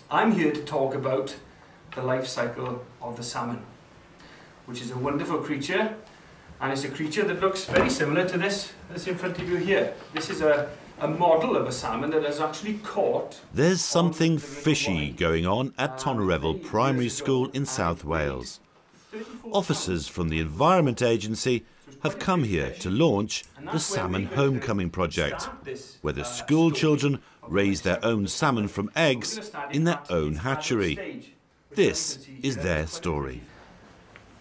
I'm here to talk about the life cycle of the salmon, which is a wonderful creature, and it's a creature that looks very similar to this that's in front of you here. This is a model of a salmon that is actually caught. There's something fishy going on at Tonnereville Primary School in South Wales. Officers from the Envronment Agency have come here to launch the Salmon Homecoming Project, where the school children raise their own salmon from eggs in their own hatchery. This is their story.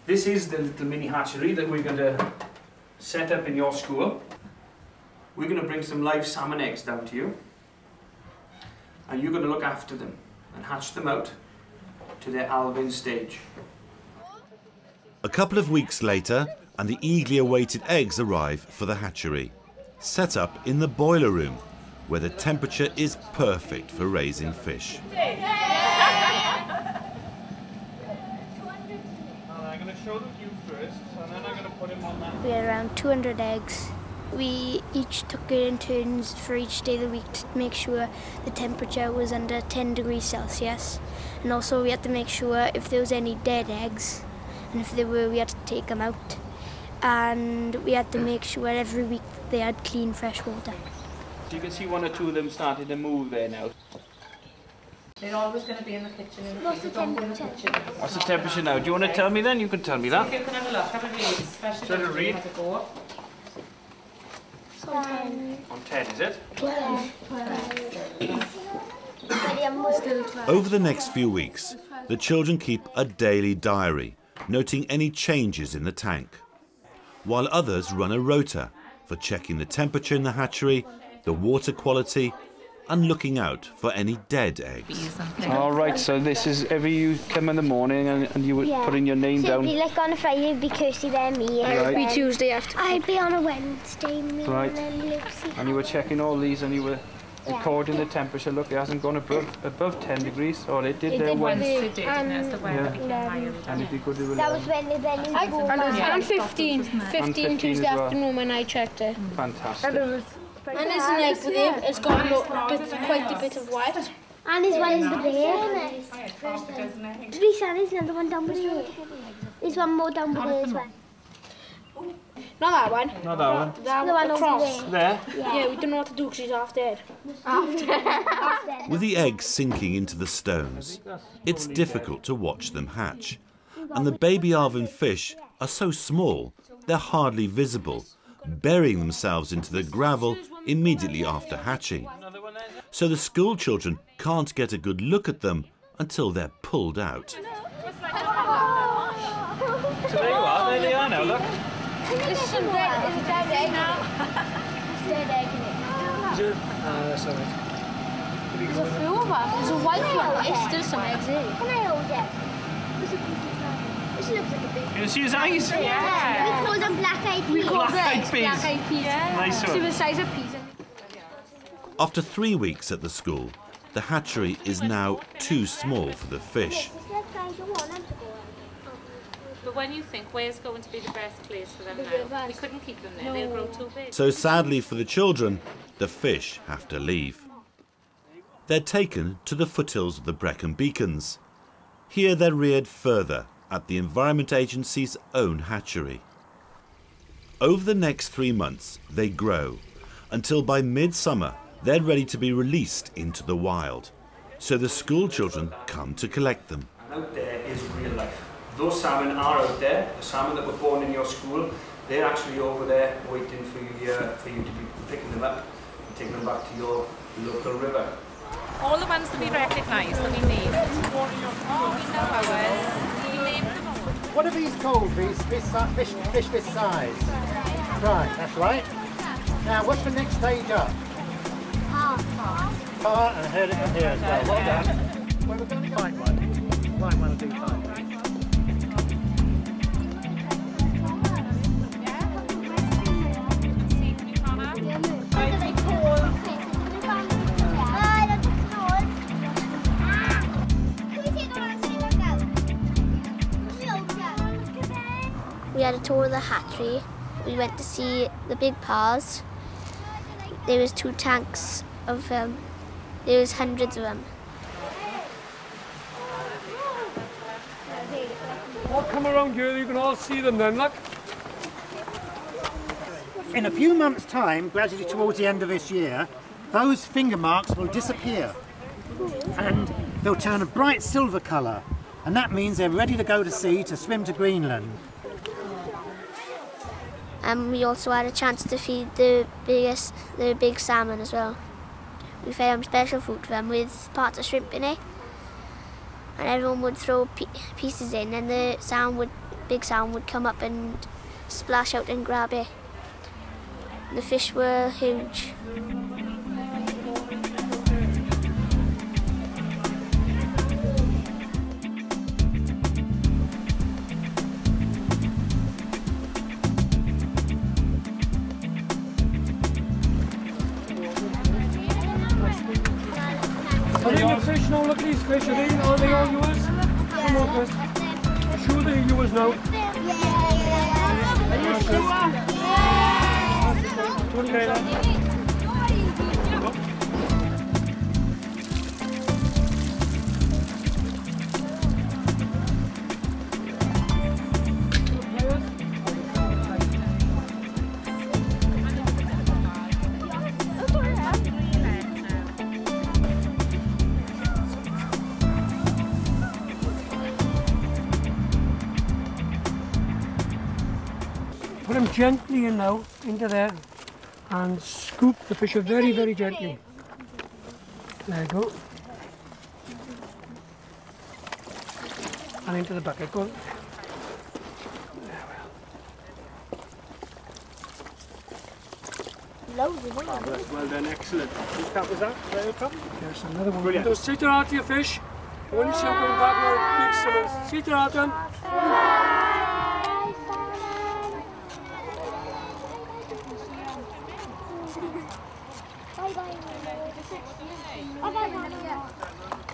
This is the little mini hatchery that we're going to set up in your school. We're going to bring some live salmon eggs down to you, and you're going to look after them and hatch them out to their alvin stage. A couple of weeks later, and the eagerly awaited eggs arrive for the hatchery, set up in the boiler room, where the temperature is perfect for raising fish. I'm going to show them to you first, and then I'm going to put them on that. We had around 200 eggs. We each took it in turns for each day of the week to make sure the temperature was under 10 degrees Celsius. And also we had to make sure if there was any dead eggs, and if there were, we had to take them out. And we had to make sure every week they had clean, fresh water. You can see one or two of them starting to move there now. They're always going to be in the kitchen. What's the temperature? What's the temperature now? Do you want to tell me then? You can tell me that. If you can have a look, have a read, especially Should I if you read? have to go. On 10, is it? 12. Over the next few weeks, the children keep a daily diary, noting any changes in the tank, while others run a rota for checking the temperature in the hatchery, the water quality, and looking out for any dead eggs. All right, so this is every you come in the morning and you would put in your name down. So it'd be like on a Friday, it'd be Kirsty, then me. Right. It'd be Tuesday after. I'd be on a Wednesday, me, Right. and then Lucy. And you were checking all these and you were recording the temperature. Look, it hasn't gone above 10 degrees. Or it did there once. Wednesday, didn't it? As the weather became higher. And it did go to That was when they went And 15 Tuesday as well. afternoon when I checked it. Fantastic. And there's an egg with him. It's got quite a bit of white. And his one is the bear. Doesn't Three Sandy's another one down below. There's one more down below as well. Not that one. Not that one. That The one one across. over There. Yeah, we don't know what to do because he's half dead. With the eggs sinking into the stones, it's difficult to watch them hatch. And the baby alvin fish are so small, they're hardly visible, burying themselves into the gravel immediately after hatching. So the school children can't get a good look at them until they're pulled out. So there you are. There they are now, look. This is a dead egg now. It's dead egg in it. That's all right. There's a few of us. There's a white one. It's still some eggs in it. Can I hold it? This looks like a big. You see his eyes? Yeah. We call them black-eyed peas. Black-eyed peas. Black-eyed peas. Nice See one. the size of peas. After 3 weeks at the school, the hatchery is now too small for the fish. But when you think where's going to be the best place for them now, we couldn't keep them there. They'll grow too big. So sadly for the children, the fish have to leave. They're taken to the foothills of the Brecon Beacons. Here they're reared further at the Envronment Agency's own hatchery. Over the next 3 months, they grow, until by midsummer, they're ready to be released into the wild. So the school children come to collect them. And out there is real life. Those salmon are out there. The salmon that were born in your school, they're actually over there waiting for you to be picking them up and taking them back to your local river. All the ones that we recognise that we named. Oh, we know ours. We named them all. What are these called? Fish this size? Right, that's right. Now, what's the next stage up? Part, and I heard it from here as well. Well done. Well, we're going to go. White one will do fine. We had a tour of the hatchery. We went to see the big paws. There was 2 tanks of there was hundreds of them. come around here, you can all see them then, look. In a few months' time, gradually towards the end of this year, those finger marks will disappear and they'll turn a bright silver colour, and that means they're ready to go to sea to swim to Greenland. We also had a chance to feed the big salmon as well. We fed them special food for them with parts of shrimp in it, and everyone would throw pieces in, and the big salmon would come up and splash out and grab it. The fish were huge. Are they your fish now? Look at these fish. Are they all yours? Come on, Chris. Sure they're yours now. Are you sure? Okay, then. Put them gently in now, into there, and scoop the fish very, very gently. There you go. And into the bucket, go. Well done, excellent. That was that. There you come. There's another one. Brilliant. So sit her out to your fish. When you see them going back now, big salmon. Sit her out to them.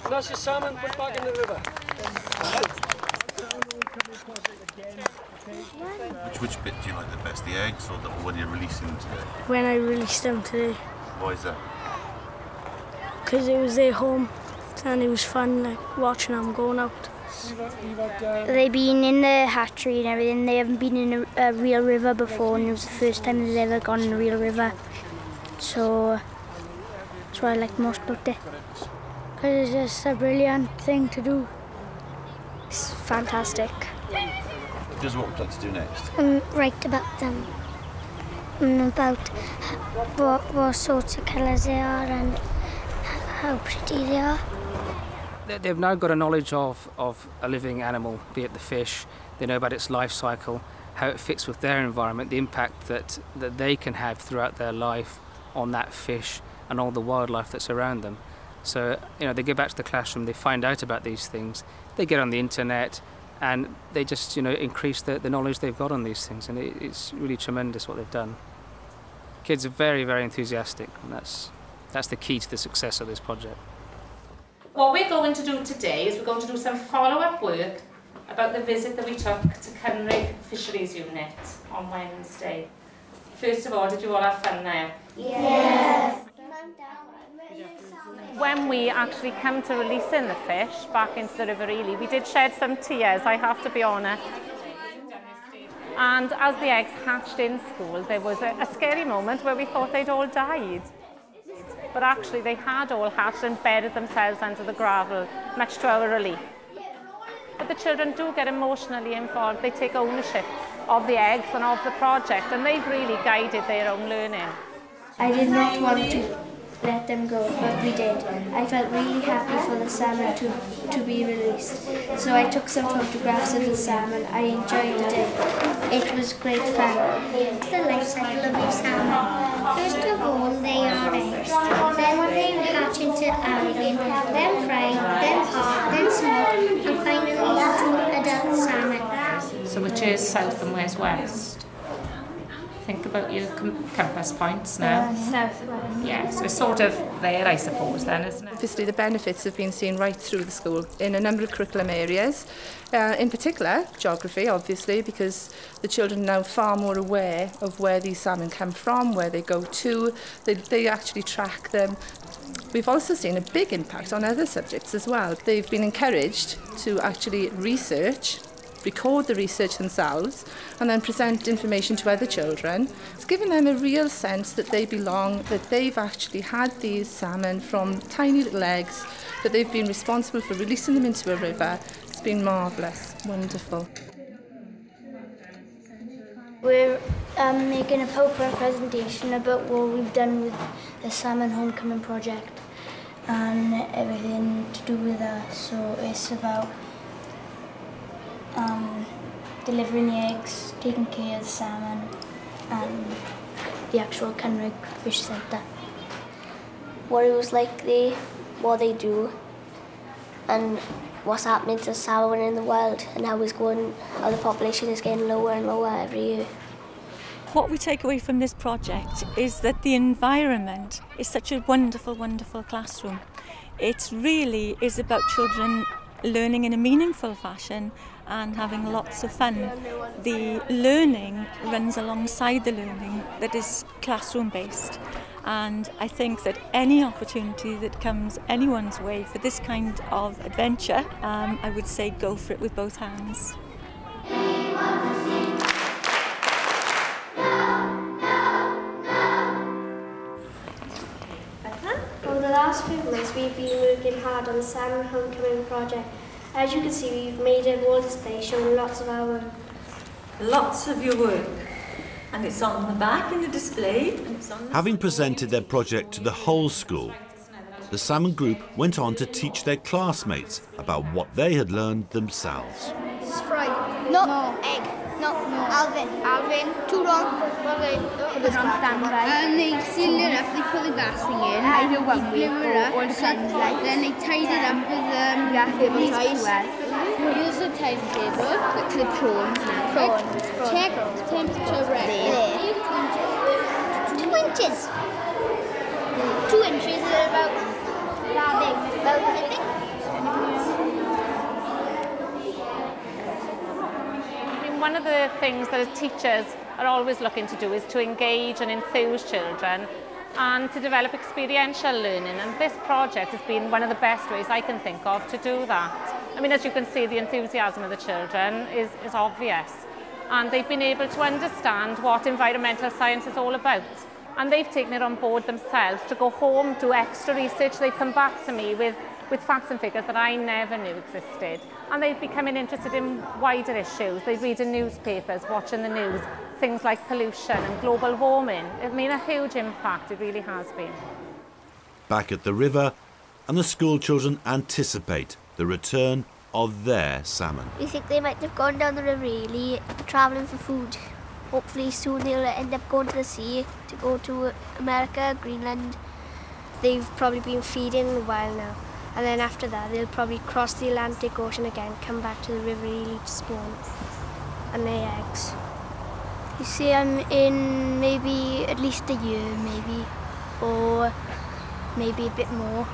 That's your salmon put back in the river. Which bit do you like the best, the eggs or when you're releasing them today? When I released them today. Why is that? Because it was their home and it was fun, like watching them going out. They've been in the hatchery and everything. They haven't been in a real river before, and it was the first time they've ever gone in a real river. So that's what I like most about it. Because it's just a brilliant thing to do. It's fantastic. This is what we'd like to do next. Write about them, and about what sorts of colours they are and how pretty they are. They've now got a knowledge of a living animal, be it the fish. They know about its life cycle, how it fits with their environment, the impact that they can have throughout their life on that fish and all the wildlife that's around them. So, you know, they go back to the classroom, they find out about these things, they get on the internet, and they just, you know, increase the knowledge they've got on these things, and it's really tremendous what they've done. Kids are very, very enthusiastic, and that's the key to the success of this project. What we're going to do today is we're going to do some follow-up work about the visit that we took to Cynrig Fisheries Unit on Wednesday. First of all, did you all have fun now? Yes! When we actually come to releasing the fish back into the River Ely, we did shed some tears, I have to be honest. And as the eggs hatched in school, there was a scary moment where we thought they'd all died. But actually they had all hatched and bedded themselves under the gravel, much to our relief. But the children do get emotionally involved. They take ownership of the eggs and of the project, and they've really guided their own learning. I did not want to let them go, but we did. I felt really happy for the salmon to be released. So I took some photographs of the salmon. I enjoyed the day. It was great fun. The life cycle of these salmon. First of all, they are eggs. Then they hatch into algae, then fry, then pop, then smoke, and finally into adult salmon. So which is south and where's west? Think about your compass points now. Southwest. Yeah, so it's sort of there, I suppose, then, isn't it? Obviously, the benefits have been seen right through the school in a number of curriculum areas. In particular, geography, obviously, because the children are now far more aware of where these salmon come from, where they go to. They actually track them. We've also seen a big impact on other subjects as well. They've been encouraged to actually research record the research themselves and then present information to other children. It's given them a real sense that they belong, that they've actually had these salmon from tiny little eggs, that they've been responsible for releasing them into a river. It's been marvellous, wonderful. We're making a PowerPoint presentation about what we've done with the Salmon Homecoming project and everything to do with that. So it's about delivering the eggs, taking care of the salmon and the actual Cynrig Fish Centre. What it was like there, what they do and what's happening to salmon in the world and how the population is getting lower and lower every year. What we take away from this project is that the environment is such a wonderful, wonderful classroom. It really is about children learning in a meaningful fashion and having lots of fun. The learning runs alongside the learning that is classroom based. And I think that any opportunity that comes anyone's way for this kind of adventure, I would say go for it with both hands. Over the last few months we've been working hard on the Salmon Homecoming project. As you can see, we've made a wall display showing lots of our work. Lots of your work. And it's on the back in the display. Having presented their project to the whole school, the Salmon group went on to teach their classmates about what they had learned themselves. Fry. No. Egg. No. Alvin. Too long. And they seal it up, they put the gas thing in, either one way or the sunlight, then they tied it up with these ties. Use the timetable to the prawns now. Check temperature there. 2 inches. 2 inches is about that big. I think. One of the things that teachers are always looking to do is to engage and enthuse children and to develop experiential learning, and this project has been one of the best ways I can think of to do that. I mean, as you can see, the enthusiasm of the children is obvious, and they've been able to understand what environmental science is all about, and they've taken it on board themselves to go home, do extra research. They've come back to me with facts and figures that I never knew existed. And they're becoming interested in wider issues. They read in newspapers, watching the news, things like pollution and global warming. It's made a huge impact, it really has been. Back at the river, and the school children anticipate the return of their salmon. We think they might have gone down the river really, travelling for food. Hopefully soon they'll end up going to the sea to go to America, Greenland. They've probably been feeding in a while now. And then after that, they'll probably cross the Atlantic Ocean again, come back to the river really to spawn and lay eggs. You see, I'm in maybe at least a year, maybe, or maybe a bit more.